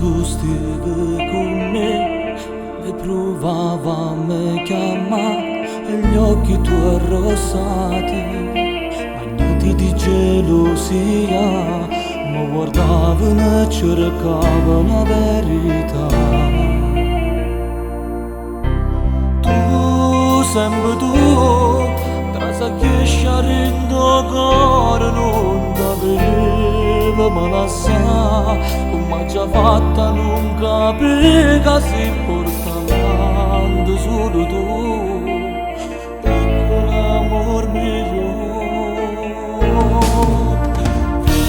tu stivi con me, le provava a me chiamare e gli occhi tuoi arrossati, bagnati di gelosia, mi guardavano e cercavano la verità. Tu, sempre tu, tra sa chiescia rindo cuore non t'aveva ma la sa, come già fatta non capiva si porta avanti solo tu, piccolo amor mio.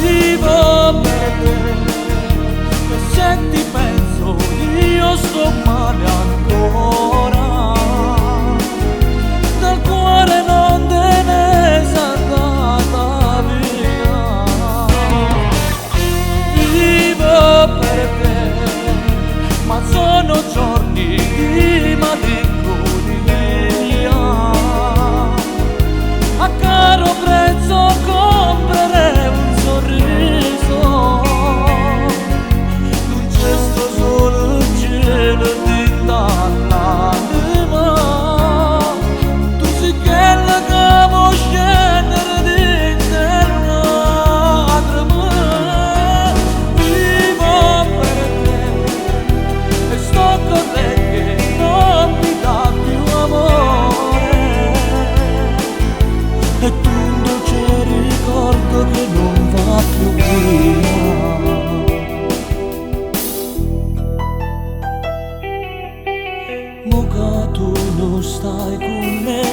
Vivo per te, e se ti penso io sto male ancora. Dal cuore non te ne sei andata via. Vivo per te, ma sono giorni di malinconia. A caro prezzo comprerei un sorriso, un gesto solo il cielo ti dà l'anima. Tu sei quella che vuoi scendere di terra tra me. Vivo per te e sto con te che non mi dà più amore, e tu un dolce ricordo che non va più via. Mo che tu non stai con me,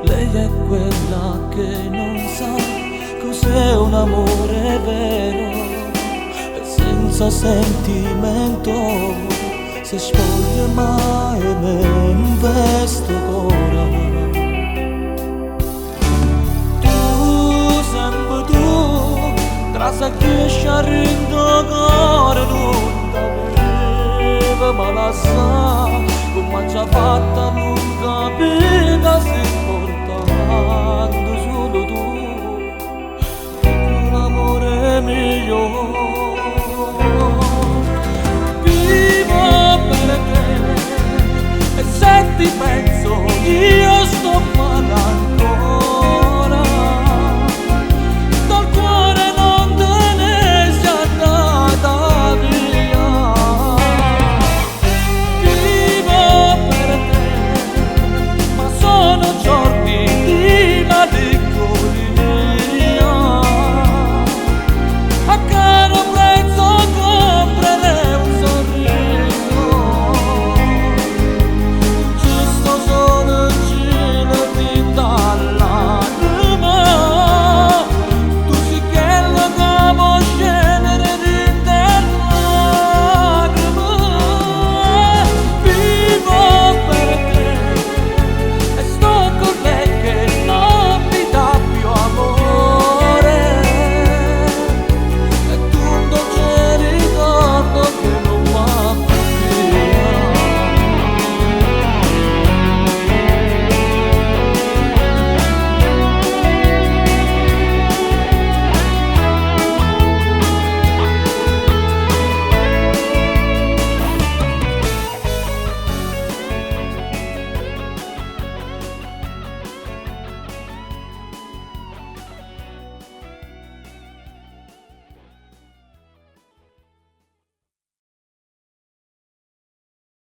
lei è quella che non sa cos'è un amore vero, e senza sentimento se spoglia mai me investo cuore. Tra sa chiescia rindo cuore non t'aveva ma la sa, come già fatta non capiva.